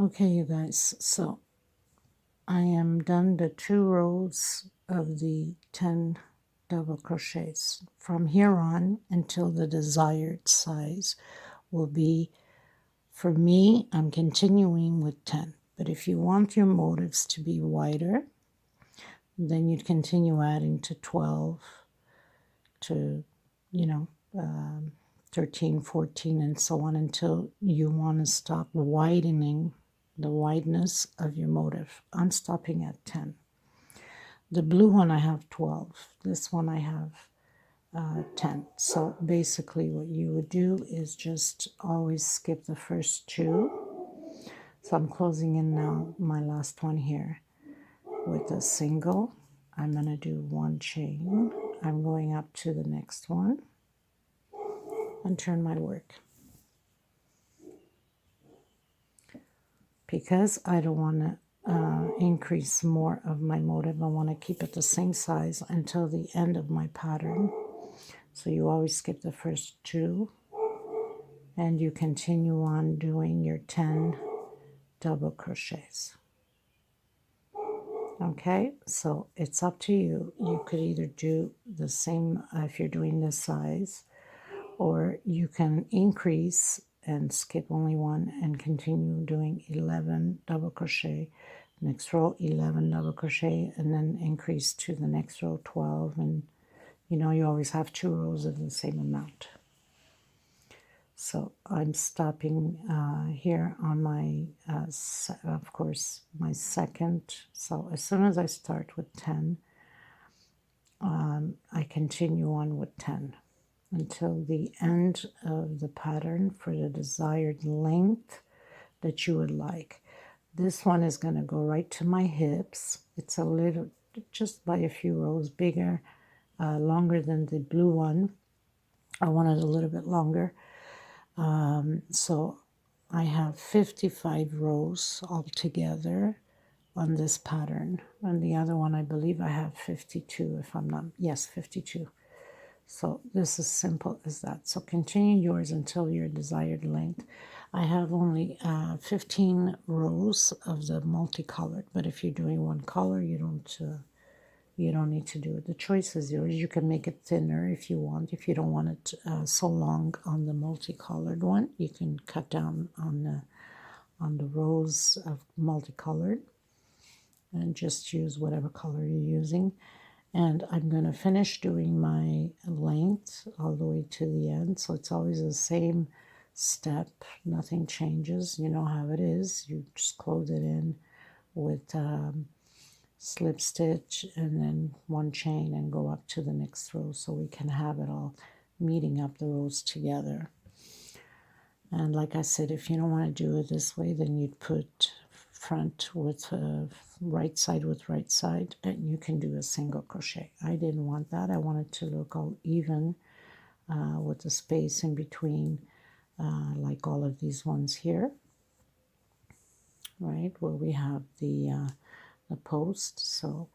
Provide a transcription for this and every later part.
Okay, you guys, so I am done the 2 rows of the 10 double crochets. From here on until the desired size will be, for me, I'm continuing with 10. But if you want your motifs to be wider, then you'd continue adding to 12 to, you know, 13, 14, and so on until you want to stop widening the wideness of your motif. I'm stopping at 10. The blue one I have 12. This one I have 10. So basically what you would do is just always skip the first 2. So I'm closing in now my last one here with a single. I'm going to do 1 chain. I'm going up to the next one and turn my work. Because I don't want to increase more of my motif, I want to keep it the same size until the end of my pattern. So you always skip the first 2 and you continue on doing your 10 double crochets. Okay, so it's up to you. You could either do the same if you're doing this size, or you can increase and skip only 1 and continue doing 11 double crochet. Next row 11 double crochet, and then increase to the next row 12, and you know you always have 2 rows of the same amount. So I'm stopping here on my, of course, my second. So as soon as I start with 10, I continue on with 10 until the end of the pattern for the desired length that you would like. This one is going to go right to my hips. It's a little, just by a few rows bigger, longer than the blue one. I want it a little bit longer. So I have 55 rows altogether on this pattern. On the other one, I believe I have 52, if I'm not, yes, 52. So this is simple as that. So continue yours until your desired length. I have only 15 rows of the multicolored, but if you're doing one color, you don't need to do it. The choice is yours. You can make it thinner if you want. If you don't want it so long on the multicolored one, you can cut down on the rows of multicolored and just use whatever color you're using. And I'm going to finish doing my length all the way to the end. So it's always the same step. Nothing changes. You know how it is. You just close it in with slip stitch and then 1 chain and go up to the next row so we can have it all meeting up the rows together. And like I said, if you don't want to do it this way, then you'd put front with right side with right side, and you can do a single crochet. I didn't want that. I wanted to look all even with the space in between, like all of these ones here, right, where we have the post. So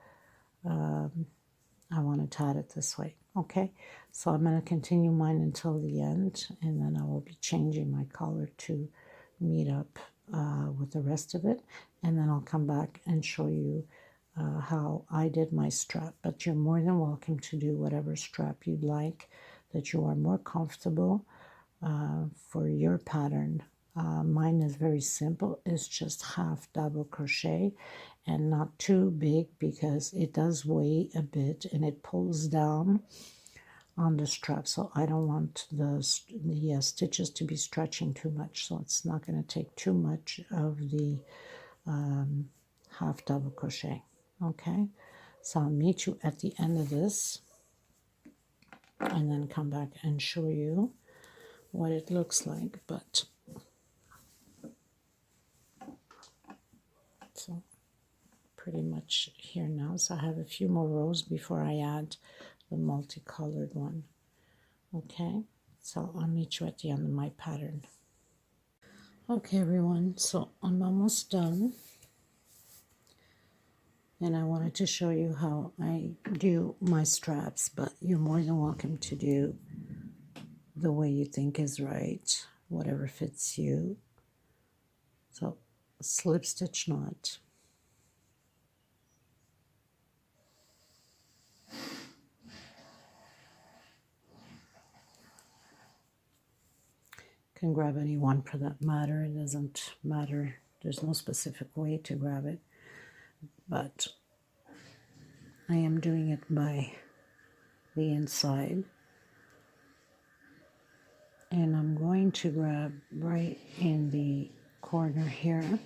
I want to tie it this way. Okay, so I'm going to continue mine until the end, and then I will be changing my color to meet up with the rest of it, and then I'll come back and show you how I did my strap. But you're more than welcome to do whatever strap you'd like that you are more comfortable for your pattern. Mine is very simple. It's just half double crochet and not too big because it does weigh a bit and it pulls down on the strap. So I don't want the stitches to be stretching too much. So it's not going to take too much of the half double crochet. Okay, so I'll meet you at the end of this and then come back and show you what it looks like. But so pretty much here now. So I have a few more rows before I add the multicolored one. Okay, so I'll meet you at the end of my pattern. Okay, everyone, so I'm almost done. And I wanted to show you how I do my straps, but you're more than welcome to do the way you think is right, whatever fits you. So slip stitch knot. Can grab any one for that matter. It doesn't matter. There's no specific way to grab it, but I am doing it by the inside. And I'm going to grab right in the corner here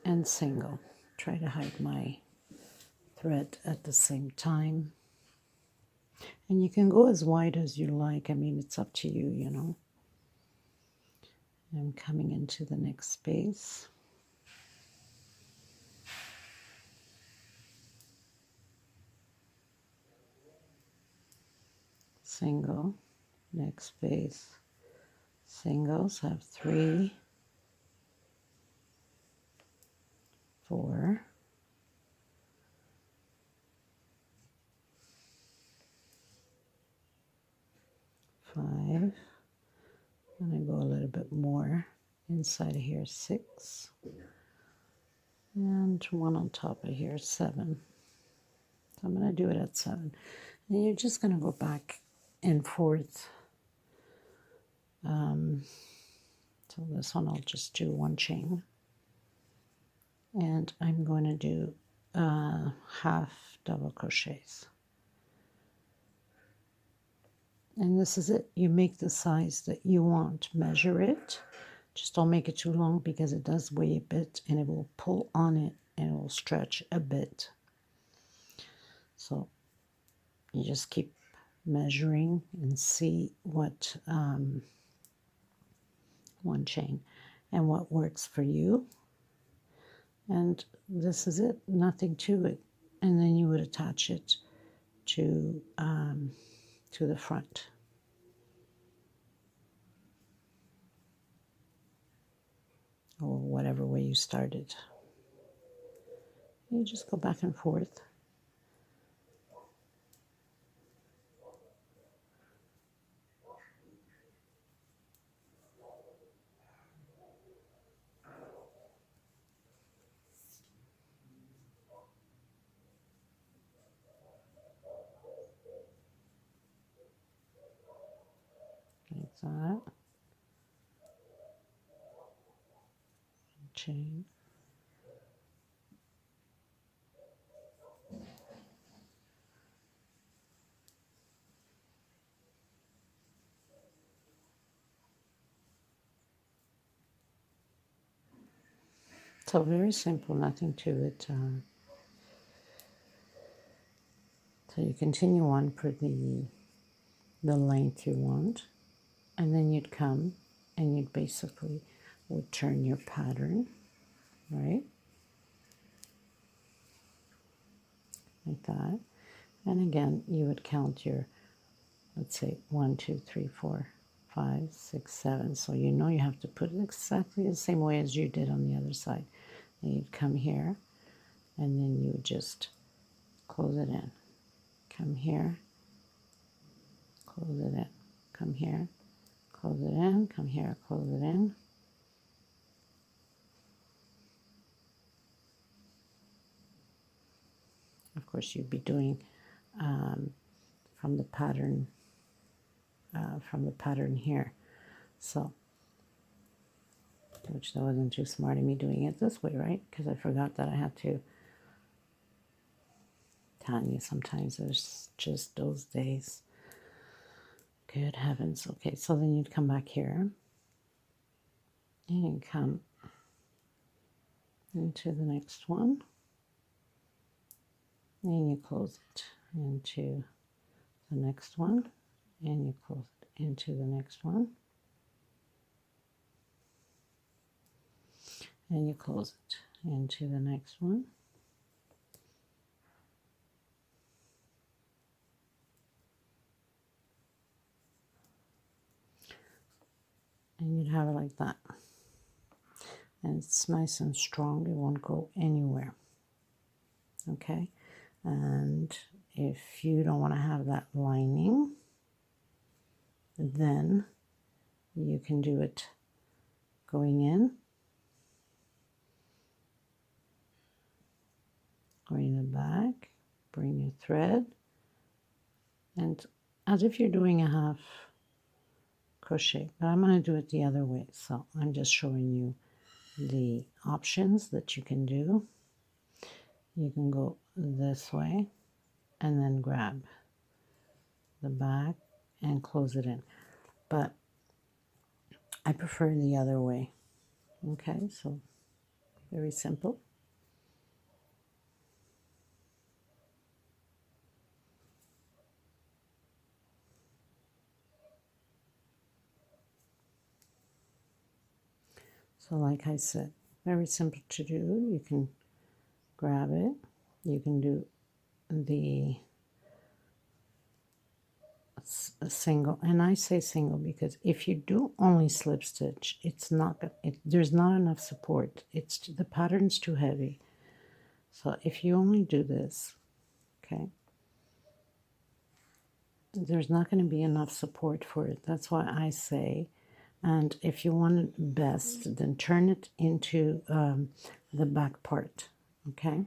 and single. Try to hide my thread at the same time. And you can go as wide as you like. I mean, it's up to you, you know. I'm coming into the next space. Single, next space. Singles have 3, 4, 5, and I go a little bit more inside of here, 6, and one on top of here, 7. So I'm going to do it at 7. And you're just going to go back and forth. So this one I'll just do 1 chain. And I'm going to do half double crochets. And this is it. You make the size that you want. Measure it. Just don't make it too long because it does weigh a bit and it will pull on it and it will stretch a bit. So you just keep measuring and see what 1 chain and what works for you. And this is it. Nothing to it. And then you would attach it to the front. Or whatever way you started. You just go back and forth. Like that. Chain. So very simple, nothing to it. So you continue on for the length you want, and then you'd come and you'd basically would turn your pattern, right? Like that. And again, you would count your, let's say, 1, 2, 3, 4, 5, 6, 7. So you know you have to put it exactly the same way as you did on the other side. And you'd come here, and then you would just close it in. Come here, close it in. Come here, close it in. Come here, close it in. Of course, you'd be doing from the pattern here. So, which that wasn't too smart of me doing it this way, right? Because I forgot that I had to. Tanya, sometimes there's just those days. Good heavens. Okay, so then you'd come back here. And you come into the next one. And you close it into the next one. And you close it into the next one. And you close it into the next one. And you'd have it like that. And it's nice and strong. It won't go anywhere. Okay? And if you don't want to have that lining, then you can do it going in, going in the back, bring your thread, and as if you're doing a half crochet, but I'm going to do it the other way. So I'm just showing you the options that you can do. You can go this way and then grab the back and close it in, but I prefer the other way. Okay, so very simple. So like I said, very simple to do. You can grab it. You can do the single, and I say single because if you do only slip stitch, it's not there's not enough support. It's the pattern's too heavy. So if you only do this, okay, there's not going to be enough support for it. That's why I say, and if you want it best, then turn it into the back part, okay?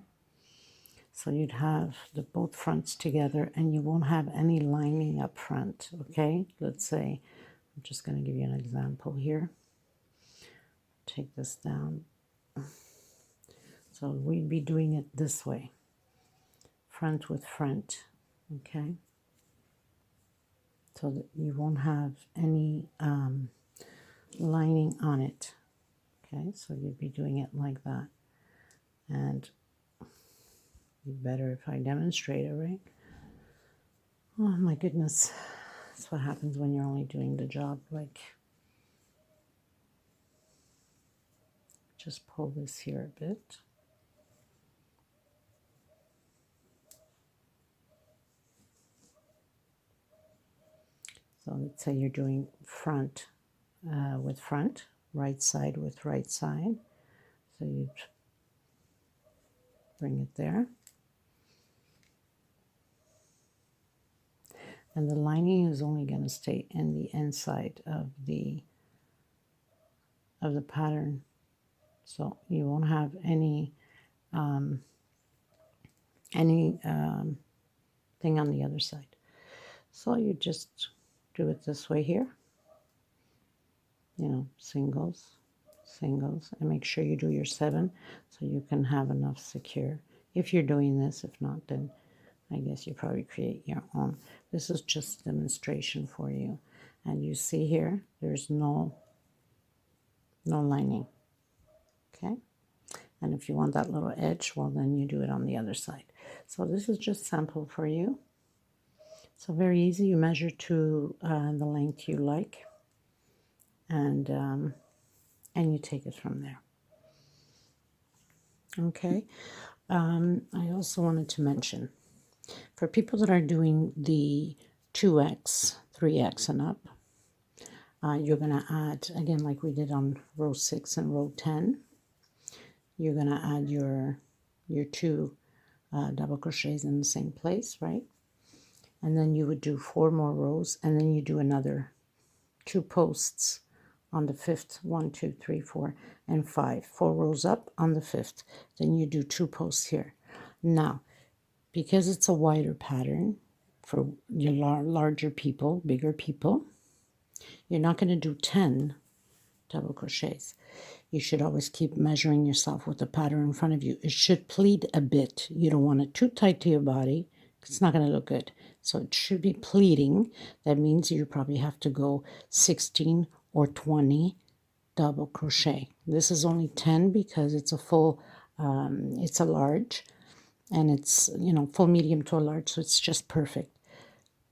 So you'd have the both fronts together and you won't have any lining up front, okay? Let's say, I'm just going to give you an example here. Take this down. So we'd be doing it this way, front with front, okay? So that you won't have any lining on it, okay? So you'd be doing it like that. And better if I demonstrate it, right? Oh my goodness, that's what happens when you're only doing the job. Like, just pull this here a bit. So let's say you're doing front with front, right side with right side. So you bring it there. And the lining is only going to stay in the inside of the pattern. So you won't have any thing on the other side. So you just do it this way here. You know, singles, singles, and make sure you do your 7 so you can have enough secure. If you're doing this, if not, then I guess you probably create your own. This is just a demonstration for you. And you see here, there's no lining, okay? And if you want that little edge, well, then you do it on the other side. So this is just sample for you. So very easy. You measure to the length you like, and you take it from there. Okay. I also wanted to mention, for people that are doing the 2x, 3x and up, you're going to add, again, like we did on row 6 and row 10, you're going to add your 2 double crochets in the same place, right? And then you would do 4 more rows, and then you do another 2 posts on the 5th, 1, 2, 3, 4, and 5. 4 rows up on the 5th. Then you do 2 posts here. Now, because it's a wider pattern for your larger people, bigger people, you're not going to do 10 double crochets. You should always keep measuring yourself with the pattern in front of you. It should pleat a bit. You don't want it too tight to your body. It's not going to look good. So it should be pleating. That means you probably have to go 16 or 20 double crochet. This is only 10 because it's a full, it's a large, and it's, you know, full medium to a large, so it's just perfect.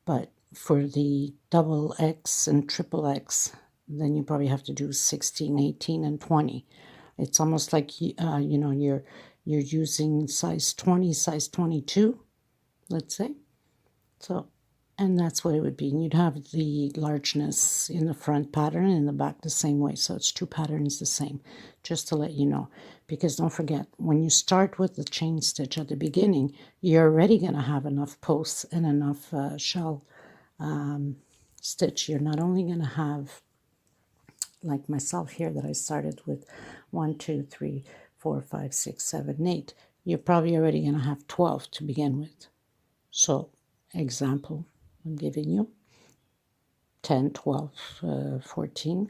But for the double X and triple X, then you probably have to do 16, 18, and 20. It's almost like, you know, you're using size 20, size 22, let's say. So, and that's what it would be. And you'd have the largeness in the front pattern and in the back the same way. So it's 2 patterns the same, just to let you know. Because don't forget, when you start with the chain stitch at the beginning, you're already going to have enough posts and enough shell stitch. You're not only going to have like myself here that I started with 1, 2, 3, 4, 5, 6, 7, 8. You're probably already going to have 12 to begin with. So, example, I'm giving you 10, 12, 14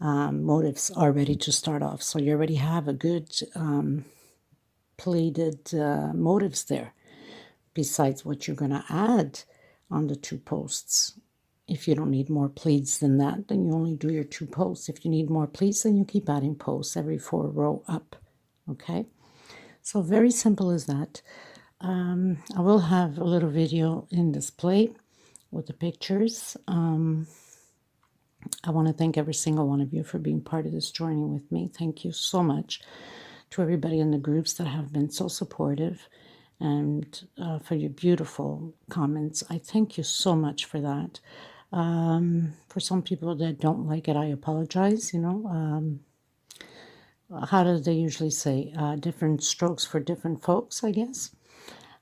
motifs are ready to start off. So you already have a good pleated motifs there, besides what you're going to add on the 2 posts. If you don't need more pleats than that, then you only do your 2 posts. If you need more pleats, then you keep adding posts every 4 row up. Okay, so very simple as that. I will have a little video in display with the pictures. I want to thank every single one of you for being part of this journey with me. Thank you so much to everybody in the groups that have been so supportive, and for your beautiful comments. I thank you so much for that. For some people that don't like it, I apologize. You know, how do they usually say? Different strokes for different folks, I guess.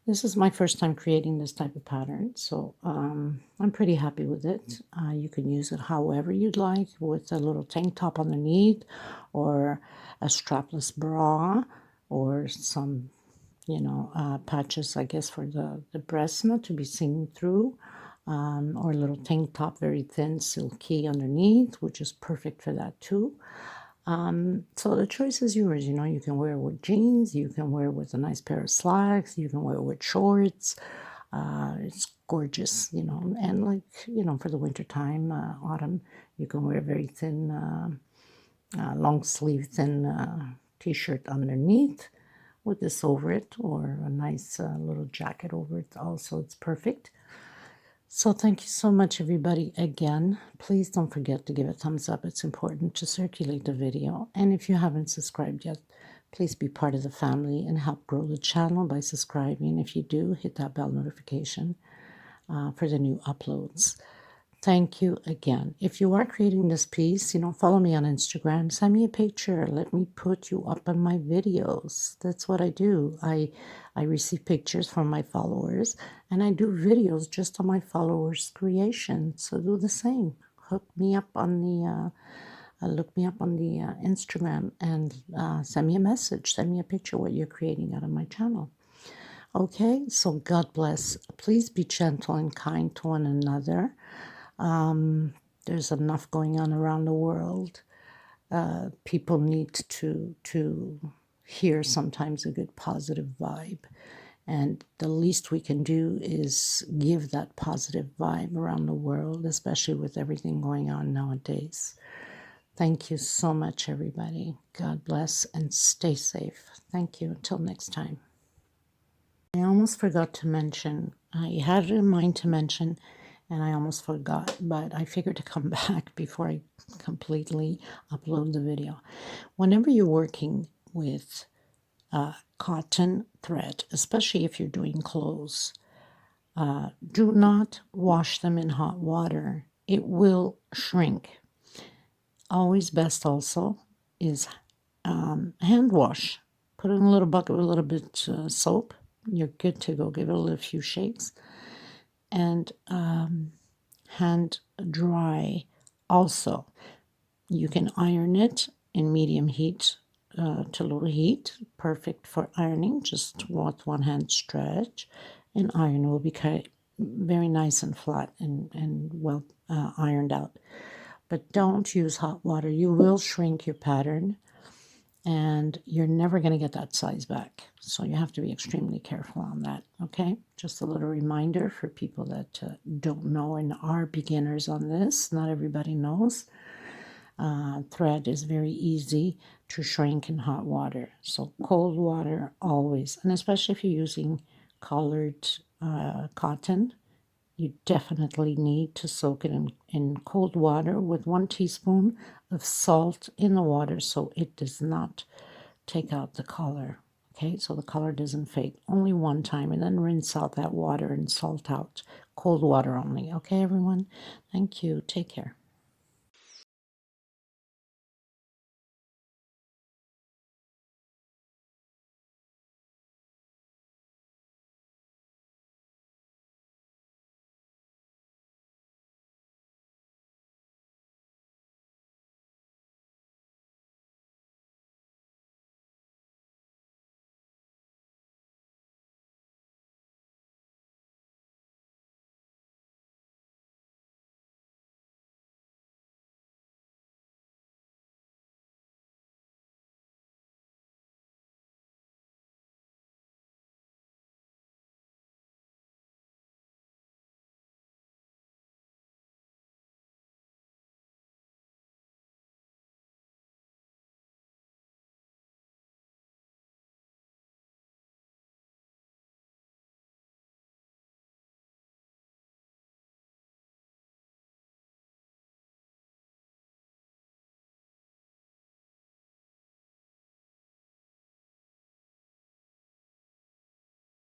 This is my first time creating this type of pattern, so I'm pretty happy with it. You can use it however you'd like, with a little tank top underneath, or a strapless bra, or some, you know, patches, I guess, for the breasts not to be seen through, or a little tank top, very thin, silky underneath, which is perfect for that too. So the choice is yours. You know, you can wear it with jeans, you can wear it with a nice pair of slacks, you can wear it with shorts. It's gorgeous, you know, and like, you know, for the winter time, autumn, you can wear a very thin, long sleeve, thin t-shirt underneath with this over it, or a nice little jacket over it also. It's perfect. So thank you so much, everybody. Again, please don't forget to give a thumbs up. It's important to circulate the video. And if you haven't subscribed yet, please be part of the family and help grow the channel by subscribing. If you do, hit that bell notification for the new uploads. Thank you again. If you are creating this piece, you know, follow me on Instagram. Send me a picture. Let me put you up on my videos. That's what I do. I receive pictures from my followers, and I do videos just on my followers' creation. So do the same. Hook me up on the look me up on the Instagram, and send me a message. Send me a picture what you're creating out of my channel. Okay, so God bless. Please be gentle and kind to one another. There's enough going on around the world. People need to hear sometimes a good positive vibe. And the least we can do is give that positive vibe around the world, especially with everything going on nowadays. Thank you so much, everybody. God bless and stay safe. Thank you. Until next time. I almost forgot to mention, I had it in mind to mention, and I almost forgot, but I figured to come back before I completely upload the video. Whenever you're working with cotton thread, especially if you're doing clothes, do not wash them in hot water. It will shrink. Always best also is hand wash. Put it in a little bucket with a little bit soap. You're good to go. Give it a few shakes. And hand dry also. You can iron it in medium heat to low heat. Perfect for ironing. Just with one hand stretch, and iron will be very nice and flat and well ironed out. But don't use hot water. You will shrink your pattern, and you're never going to get that size back. So you have to be extremely careful on that, okay? Just a little reminder for people that don't know and are beginners on this. Not everybody knows. Thread is very easy to shrink in hot water. So cold water always, and especially if you're using colored cotton, you definitely need to soak it in cold water with 1 teaspoon of salt in the water so it does not take out the color. Okay, so the color doesn't fade. Only one time, and then rinse out that water and salt out. Cold water only. Okay, everyone? Thank you. Take care.